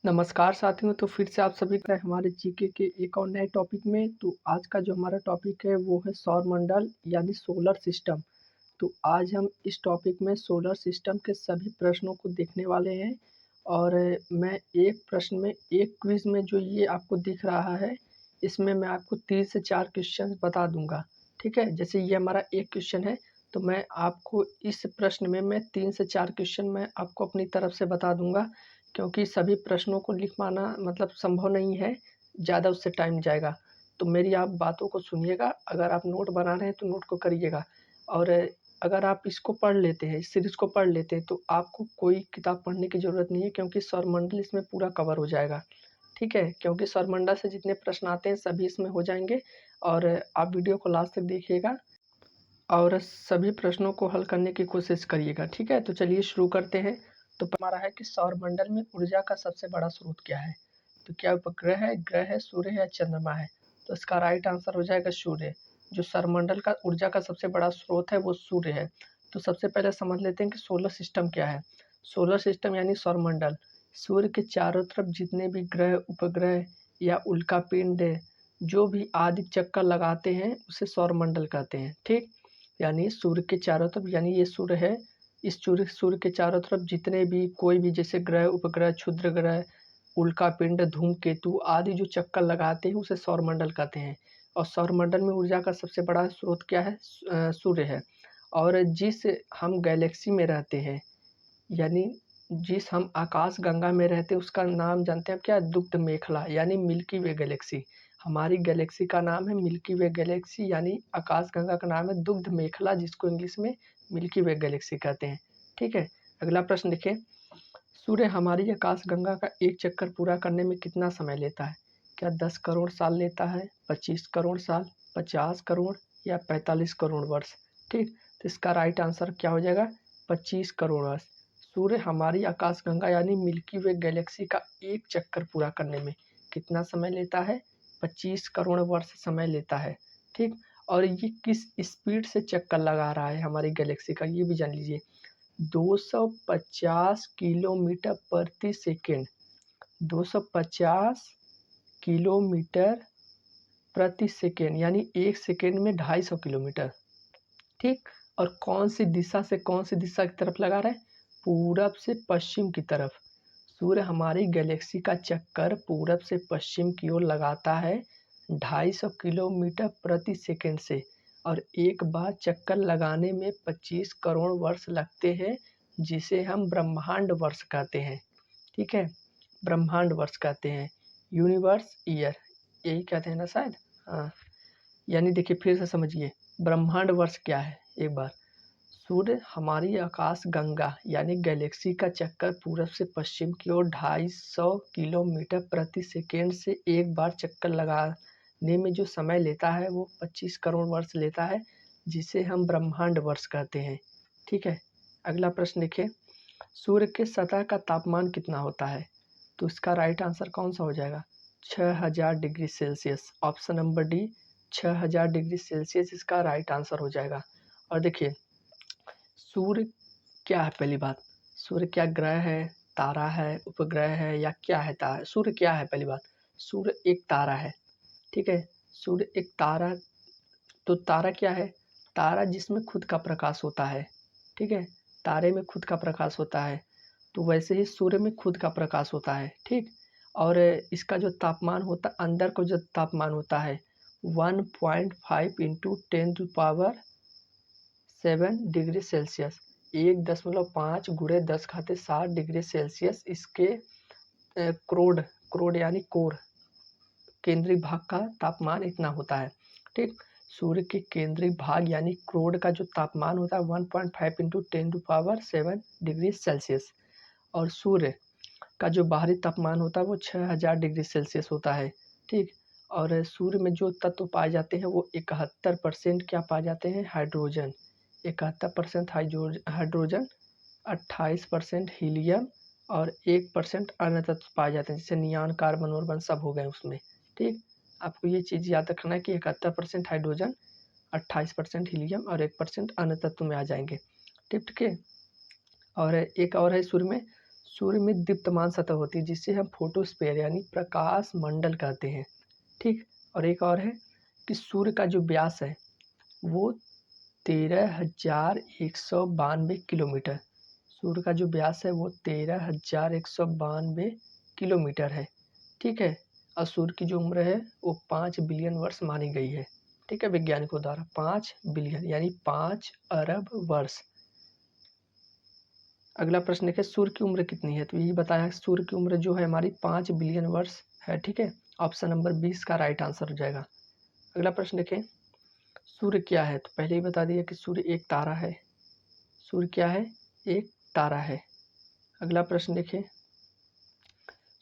नमस्कार साथियों। तो फिर से आप सभी का हमारे जीके के एक और नए टॉपिक में। तो आज का जो हमारा टॉपिक है वो है सौरमंडल यानी सोलर सिस्टम। तो आज हम इस टॉपिक में सोलर सिस्टम के सभी प्रश्नों को देखने वाले हैं। और मैं एक प्रश्न में एक क्विज में जो ये आपको दिख रहा है इसमें मैं आपको 3 से 4 क्वेश्चन बता दूंगा। ठीक है, जैसे ये हमारा एक क्वेश्चन है तो मैं आपको इस प्रश्न में मैं 3 से 4 क्वेश्चन मैं आपको अपनी तरफ से बता दूंगा, क्योंकि सभी प्रश्नों को लिख पाना मतलब संभव नहीं है, ज़्यादा उससे टाइम जाएगा। तो मेरी आप बातों को सुनिएगा, अगर आप नोट बना रहे हैं तो नोट को करिएगा। और अगर आप इसको पढ़ लेते हैं, इस सीरीज़ को पढ़ लेते हैं, तो आपको कोई किताब पढ़ने की ज़रूरत नहीं है, क्योंकि सौरमंडल इसमें पूरा कवर हो जाएगा। ठीक है, क्योंकि सौरमंडल से जितने प्रश्न आते हैं सभी इसमें हो जाएंगे। और आप वीडियो को लास्ट तक देखिएगा और सभी प्रश्नों को हल करने की कोशिश करिएगा। ठीक है, तो चलिए शुरू करते हैं। तो हमारा है कि सौरमंडल में ऊर्जा का सबसे बड़ा स्रोत क्या है। तो क्या उपग्रह है, ग्रह है, सूर्य है या चंद्रमा है। तो इसका राइट आंसर हो जाएगा सूर्य। जो सौरमंडल का ऊर्जा का सबसे बड़ा स्रोत है वो सूर्य है। तो सबसे पहले समझ लेते हैं कि सोलर सिस्टम क्या है। सोलर सिस्टम यानी सौरमंडल सूर्य के चारों तरफ जितने भी ग्रह, उपग्रह या उल्कापिंड जो भी आदि चक्कर लगाते हैं उसे सौरमंडल कहते हैं। ठीक, यानी सूर्य के चारों तरफ, यानी ये सूर्य है, इस सूर्य के चारों तरफ जितने भी कोई भी जैसे ग्रह, उपग्रह, क्षुद्र ग्रह, उल्कापिंड, धूमकेतु आदि जो चक्कर लगाते हैं उसे सौरमंडल कहते हैं। और सौरमंडल में ऊर्जा का सबसे बड़ा स्रोत क्या है, सूर्य है। और जिस हम गैलेक्सी में रहते हैं, यानी जिस हम आकाश गंगा में रहते हैं उसका नाम जानते हैं आप क्या, दुग्ध मेखला यानी मिल्की वे गैलेक्सी। हमारी गैलेक्सी का नाम है मिल्की वे गैलेक्सी, यानी आकाश गंगा का नाम है दुग्ध मेखला, जिसको इंग्लिश में मिल्की वे गैलेक्सी कहते हैं। ठीक है, अगला प्रश्न देखिए। सूर्य हमारी आकाश गंगा का एक चक्कर पूरा करने में कितना समय लेता है। क्या 10 करोड़ साल लेता है, 25 करोड़ साल, 50 करोड़ या 45 करोड़ वर्ष। ठीक, तो इसका राइट आंसर क्या हो जाएगा, 25 करोड़ वर्ष। सूर्य हमारी आकाशगंगा यानी मिल्की वे गैलेक्सी का एक चक्कर पूरा करने में कितना समय लेता है, 25 करोड़ वर्ष समय लेता है। ठीक, और ये किस स्पीड से चक्कर लगा रहा है हमारी गैलेक्सी का, ये भी जान लीजिए। 250 किलोमीटर प्रति सेकेंड, 250 किलोमीटर प्रति सेकेंड, यानी एक सेकेंड में 250 किलोमीटर। ठीक, और कौन सी दिशा से कौन सी दिशा की तरफ लगा रहा है, पूरब से पश्चिम की तरफ। सूर्य हमारी गैलेक्सी का चक्कर पूरब से पश्चिम की ओर लगाता है 250 किलोमीटर प्रति सेकेंड से। और एक बार चक्कर लगाने में 25 करोड़ वर्ष लगते हैं, जिसे हम ब्रह्मांड वर्ष कहते हैं। ठीक है, ब्रह्मांड वर्ष कहते हैं, यूनिवर्स ईयर यही कहते हैं ना शायद। हाँ, यानी देखिए फिर से समझिए, ब्रह्मांड वर्ष क्या है एक बार। सूर्य हमारी आकाश गंगा यानी गैलेक्सी का चक्कर पूरब से पश्चिम की ओर 250 किलोमीटर प्रति सेकेंड से एक बार चक्कर लगाने में जो समय लेता है वो 25 करोड़ वर्ष लेता है, जिसे हम ब्रह्मांड वर्ष कहते हैं। ठीक है, अगला प्रश्न देखिए। सूर्य के सतह का तापमान कितना होता है। तो इसका राइट आंसर कौन सा हो जाएगा, 6000 degree Celsius. Option number D, 6000 degree Celsius इसका राइट आंसर हो जाएगा। और देखिए सूर्य क्या है, पहली बात, सूर्य क्या ग्रह है, तारा है, उपग्रह है या क्या है। तारा, सूर्य क्या है, पहली बात, सूर्य एक तारा है। ठीक है, सूर्य एक तारा। तो तारा क्या है, तारा जिसमें खुद का प्रकाश होता है। ठीक है, तारे में खुद का प्रकाश होता है, तो वैसे ही सूर्य में खुद का प्रकाश होता है। ठीक, और इसका जो तापमान होता है, अंदर को जो तापमान होता है 1.5 इंटू 10⁻7 डिग्री सेल्सियस, 1.5 गुणे 10⁻7 डिग्री सेल्सियस इसके क्रोड, क्रोड यानी कोर, केंद्रीय भाग का तापमान इतना होता है। ठीक, सूर्य के केंद्रीय भाग यानी क्रोड का जो तापमान होता है 1.5 इंटू 10⁻7 डिग्री सेल्सियस। और सूर्य का जो बाहरी तापमान होता है वो 6000 डिग्री सेल्सियस होता है। ठीक, और सूर्य में जो तत्व पाए जाते हैं वो 71% क्या पाए जाते हैं, हाइड्रोजन, 71% हाइड्रोजन, 28% हीलियम और 1% अन्य तत्व पाए जाते हैं, जैसे नियॉन, कार्बन वर्बन सब हो गए उसमें। ठीक, आपको ये चीज़ याद रखना है कि 71% हाइड्रोजन, 28% हीलियम और 1% अन्य तत्व में आ जाएंगे। ठीक, ठीक है। और एक और है सूर्य में, सूर्य में दीप्तमान सतह होती है जिसे हम फोटोस्फीयर यानी प्रकाश मंडल कहते हैं। ठीक, और एक और है कि सूर्य का जो व्यास है वो 13,192 किलोमीटर। सूर्य का जो व्यास है वो 13,192 किलोमीटर है। ठीक है, और सूर्य की जो उम्र है वो 5 बिलियन वर्ष मानी गई है। ठीक है, वैज्ञानिकों द्वारा 5 बिलियन यानी 5 अरब वर्ष। अगला प्रश्न है सूर्य की उम्र कितनी है? तो यही बताया सूर्य की उम्र जो है हमारी 5 बिलियन वर्ष है। ठीक है, ऑप्शन नंबर 20 का राइट आंसर हो जाएगा। अगला प्रश्न देखें, सूर्य क्या है? तो पहले ही बता दिया कि सूर्य एक तारा है। सूर्य क्या है? एक तारा है। अगला प्रश्न देखें,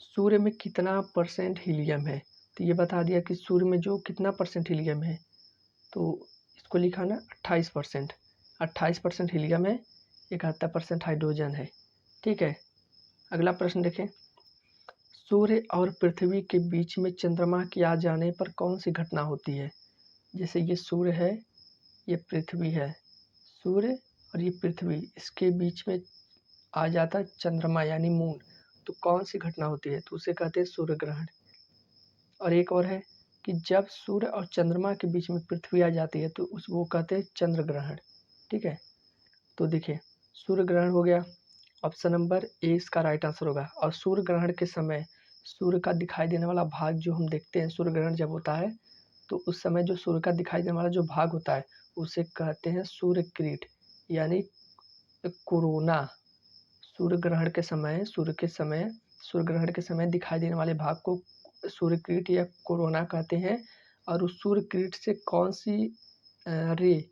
सूर्य में कितना परसेंट हीलियम है? तो ये बता दिया कि सूर्य में जो कितना परसेंट हीलियम है, तो इसको लिखा ना 28%। 28% हीलियम है, 71% हाइड्रोजन है। ठीक है, अगला प्रश्न देखें, सूर्य और पृथ्वी के बीच में चंद्रमा के आ जाने पर कौन सी घटना होती है? जैसे ये सूर्य है, ये पृथ्वी है, सूर्य और ये पृथ्वी, इसके बीच में आ जाता है चंद्रमा यानी मून, तो कौन सी घटना होती है? तो उसे कहते हैं सूर्य ग्रहण। और एक और है कि जब सूर्य और चंद्रमा के बीच में पृथ्वी आ जाती है तो उस वो कहते हैं चंद्र ग्रहण। ठीक है, तो देखिए सूर्य ग्रहण हो गया, ऑप्शन नंबर ए इसका राइट आंसर होगा। और सूर्य ग्रहण के समय सूर्य का दिखाई देने वाला भाग जो हम देखते हैं, सूर्य ग्रहण जब होता है तो उस समय जो सूर्य का दिखाई देने वाला जो भाग होता है उसे कहते हैं सूर्य किरीट यानी कोरोना। सूर्य ग्रहण के समय सूर्य ग्रहण के समय दिखाई देने वाले भाग को सूर्य किरीट या कोरोना कहते हैं। और उस सूर्य किरीट से कौन सी रे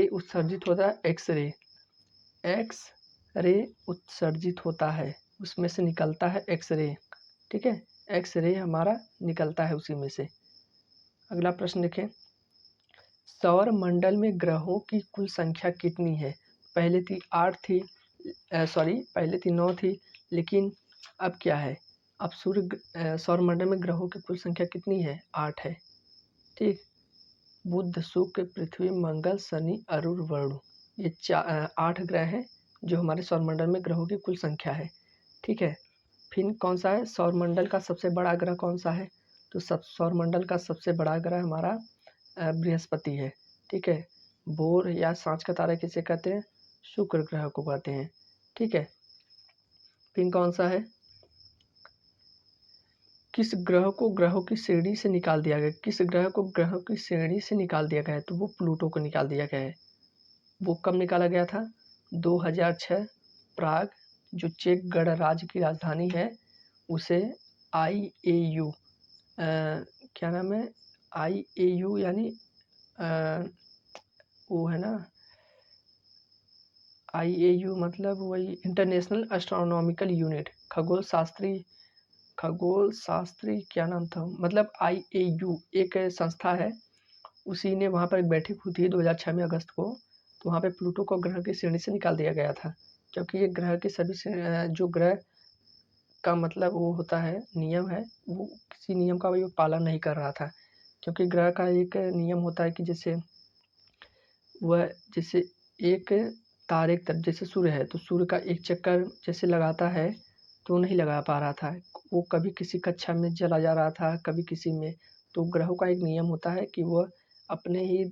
उत्सर्जित होता है? एक्स रे उत्सर्जित होता है, उसमें से निकलता है एक्स रे। ठीक है, एक्स रे हमारा निकलता है उसी में से। अगला प्रश्न देखें, सौर मंडल में ग्रहों की कुल संख्या कितनी है? पहले थी 8 थी, पहले थी 9 थी, लेकिन अब क्या है? अब सौर मंडल में ग्रहों की कुल संख्या कितनी है? 8 है। ठीक, बुध, शुक्र, पृथ्वी, मंगल, शनि, अरुण, वरुण, ये 8 ग्रह हैं जो हमारे सौरमंडल में ग्रहों की कुल संख्या है। ठीक है, फिर कौन सा है सौरमंडल का सबसे बड़ा ग्रह कौन सा है? तो सौरमंडल का सबसे बड़ा ग्रह हमारा बृहस्पति है। ठीक है, बोर या सांझ का तारा किसे कहते हैं? शुक्र ग्रह को कहते हैं। ठीक है, फिर कौन सा है? किस ग्रह को ग्रहों की श्रेणी से निकाल दिया गया? किस ग्रह को ग्रहों की श्रेणी से निकाल दिया गया है? तो वो प्लूटो को निकाल दिया गया है। वो कब निकाला गया था? 2006 प्राग, जो चेक गणराज्य की राजधानी है, उसे IAU क्या नाम है? IAU यानी वो है ना, IAU मतलब वही इंटरनेशनल एस्ट्रोनॉमिकल यूनिट, खगोल शास्त्री क्या नाम था, मतलब IAU एक संस्था है, उसी ने वहाँ पर एक बैठक हुई थी 2006 में अगस्त को, तो वहाँ पे प्लूटो को ग्रह की श्रेणी से निकाल दिया गया था, क्योंकि ये ग्रह के सभी जो ग्रह का मतलब वो होता है नियम है, वो किसी नियम का वो पालन नहीं कर रहा था। क्योंकि ग्रह का एक नियम होता है कि जैसे एक तारे की तरफ, जैसे सूर्य है तो सूर्य का एक चक्कर जैसे लगाता है तो नहीं लगा पा रहा था, वो कभी किसी कक्षा में चला जा रहा था, कभी किसी में। तो ग्रहों का एक नियम होता है कि वो अपने ही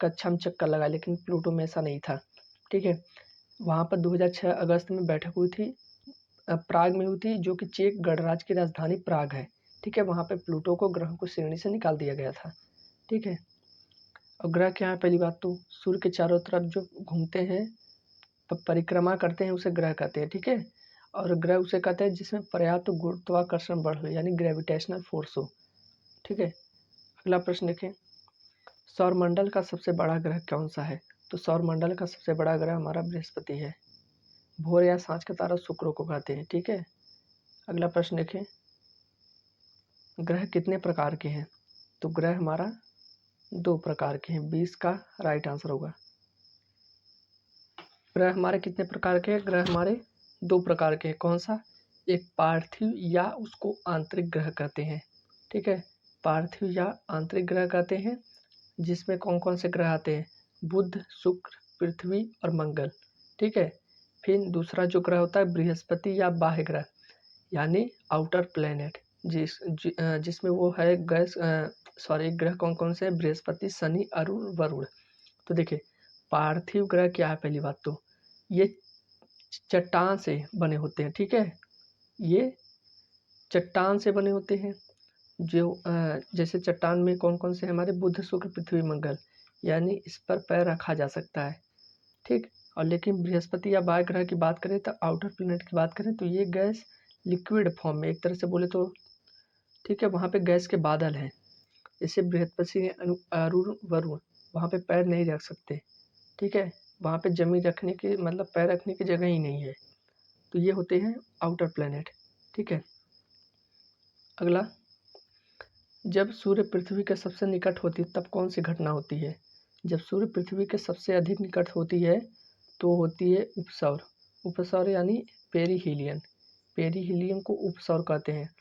कक्षा में चक्कर लगाए, लेकिन प्लूटो में ऐसा नहीं था। ठीक है, वहाँ पर 2006 अगस्त में बैठक हुई थी, प्राग में हुई थी, जो कि चेक गणराज्य की राजधानी प्राग है। ठीक है, वहाँ पे प्लूटो को ग्रहों को श्रेणी से निकाल दिया गया था। ठीक है, और ग्रह क्या है? पहली बात तो सूर्य के चारों तरफ जो घूमते हैं, परिक्रमा करते हैं, उसे ग्रह कहते हैं। ठीक है, और ग्रह उसे कहते हैं जिसमें पर्याप्त गुरुत्वाकर्षण बल हो यानी ग्रेविटेशनल फोर्स हो। ठीक है, अगला प्रश्न देखें, सौरमंडल का सबसे बड़ा ग्रह कौन सा है? तो सौरमंडल का सबसे बड़ा ग्रह हमारा बृहस्पति है। भोर या सांझ का तारा शुक्र को कहते हैं। ठीक है, अगला प्रश्न देखें, ग्रह कितने प्रकार के हैं? तो ग्रह हमारा 2 प्रकार के हैं, 20 का राइट आंसर होगा। ग्रह हमारे कितने प्रकार के हैं? ग्रह हमारे 2 प्रकार के हैं। कौन सा? एक पार्थिव या उसको आंतरिक ग्रह कहते हैं। ठीक है, पार्थिव या आंतरिक ग्रह कहते हैं, जिसमें कौन कौन से ग्रह आते हैं? बुध, शुक्र, पृथ्वी और मंगल। ठीक है, फिर दूसरा जो ग्रह होता है बृहस्पति या बाह्य ग्रह यानी आउटर प्लेनेट, जिसमें वो है गैस ग्रह कौन कौन से हैं? बृहस्पति, शनि, अरुण, वरुण। तो देखिए पार्थिव ग्रह क्या है, पहली बात तो ये चट्टान से बने होते हैं, ठीक है, ये चट्टान से बने होते हैं। जो जैसे चट्टान में कौन कौन से हमारे बुध, शुक्र, पृथ्वी, मंगल, यानी इस पर पैर रखा जा सकता है, ठीक। और लेकिन बृहस्पति या बाह्य ग्रह की बात करें तो आउटर प्लेनेट की बात करें तो ये गैस लिक्विड फॉर्म में, एक तरह से बोले तो, ठीक है, वहाँ पे गैस के बादल हैं। जैसे बृहस्पति, अरुण, वरुण, वहाँ पे पैर नहीं रख सकते, ठीक है, वहाँ पे जमीन रखने की मतलब पैर रखने की जगह ही नहीं है। तो ये होते हैं आउटर प्लेनेट, ठीक है। अगला, जब सूर्य पृथ्वी के सबसे निकट होती है तब कौन सी घटना होती है? जब सूर्य पृथ्वी के सबसे अधिक निकट होती है तो होती है उपसौर। उपसौर यानी पेरीहीलियन। पेरीहीलियन को उपसौर कहते हैं।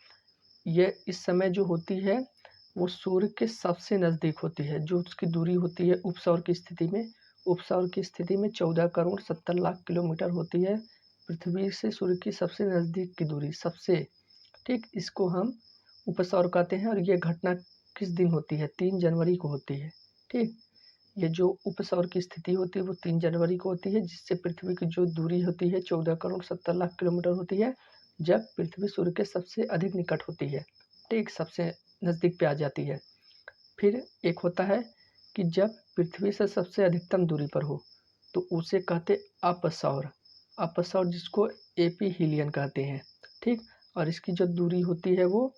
यह इस समय जो होती है वो सूर्य के सबसे नज़दीक होती है। जो उसकी दूरी होती है उपसौर की स्थिति में, उपसौर की स्थिति में 14 करोड़ 70 लाख किलोमीटर होती है पृथ्वी से सूर्य की सबसे नज़दीक की दूरी, सबसे, ठीक। इसको हम उपसौर कहते हैं। और ये घटना किस दिन होती है? 3 जनवरी को होती है, ठीक। ये जो उपसौर की स्थिति होती है वो 3 जनवरी को होती है, जिससे पृथ्वी की जो दूरी होती है 14 करोड़ 70 लाख किलोमीटर होती है, जब पृथ्वी सूर्य के सबसे अधिक निकट होती है, ठीक, सबसे नज़दीक पे आ जाती है। फिर एक होता है कि जब पृथ्वी से सबसे अधिकतम दूरी पर हो तो उसे कहते अपसौर। अपसौर जिसको एपीहीलियन कहते हैं, ठीक। और इसकी जो दूरी होती है वो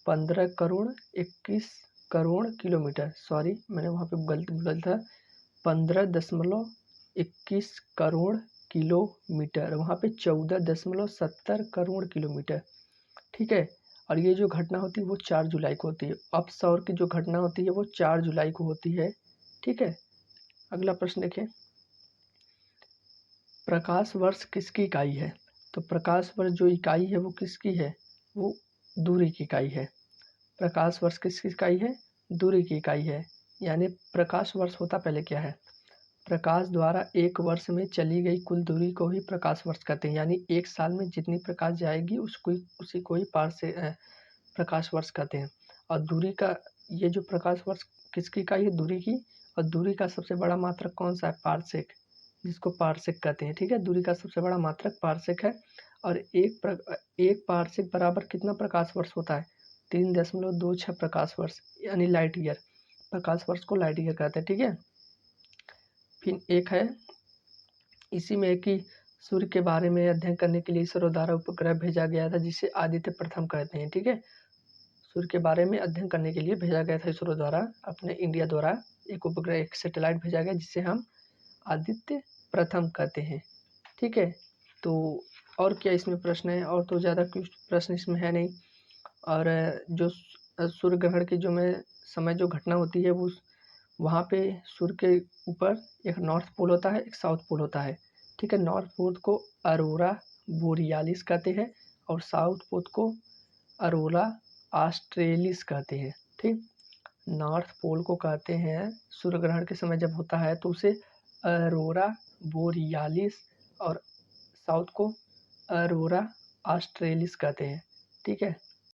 15 करोड़ 21 करोड़ किलोमीटर, सॉरी मैंने वहाँ पे गलत बोला था, 15.21 करोड़ किलोमीटर, वहाँ पे 14.70 करोड़ किलोमीटर, ठीक है। और ये जो घटना होती है वो 4 जुलाई को होती है। अपसौर की जो घटना होती है वो 4 जुलाई को होती है, ठीक है। अगला प्रश्न देखें, प्रकाश वर्ष किसकी इकाई है? तो प्रकाश वर्ष जो इकाई है वो किसकी है? वो दूरी की इकाई है। प्रकाश वर्ष किसकी इकाई है? दूरी की इकाई है। यानी प्रकाश वर्ष होता पहले क्या है? प्रकाश द्वारा एक वर्ष में चली गई कुल दूरी को ही प्रकाश वर्ष कहते हैं। यानी एक साल में जितनी प्रकाश जाएगी उसी को ही प्रकाश वर्ष कहते हैं। और दूरी का, ये जो प्रकाश वर्ष किसकी इकाई है? दूरी की। और दूरी का सबसे बड़ा मात्रक कौन सा है? पारसेक, जिसको पारसेक कहते हैं, ठीक है। दूरी का सबसे बड़ा मात्रक पारसेक है। और एक पारसेक बराबर कितना प्रकाश वर्ष होता है? 3.26 प्रकाश वर्ष, यानी लाइट ईयर। प्रकाश वर्ष को लाइट ईयर कहते हैं, ठीक है। फिर एक है इसी में कि सूर्य के बारे में अध्ययन करने के लिए इसरो द्वारा उपग्रह भेजा गया था, जिसे आदित्य प्रथम कहते हैं, ठीक है। सूर्य के बारे में अध्ययन करने के लिए भेजा गया था इसरो द्वारा, अपने इंडिया द्वारा एक उपग्रह, एक सैटेलाइट भेजा गया जिसे हम आदित्य प्रथम कहते हैं, ठीक है। तो और क्या इसमें प्रश्न है? और तो ज़्यादा कुछ प्रश्न इसमें है नहीं। और जो सूर्य ग्रहण की जो में समय जो घटना होती है वो वहाँ पे सूर्य के ऊपर एक नॉर्थ पोल होता है, एक साउथ पोल होता है, ठीक है। नॉर्थ पोल को अरोरा बोरियालिस कहते हैं और साउथ पोल को अरोरा ऑस्ट्रेलिस कहते हैं, ठीक। नॉर्थ पोल को कहते हैं सूर्य ग्रहण के समय जब होता है तो उसे अरोरा बोरियालिस और साउथ को अरोरा ऑस्ट्रेलिस कहते हैं, ठीक है।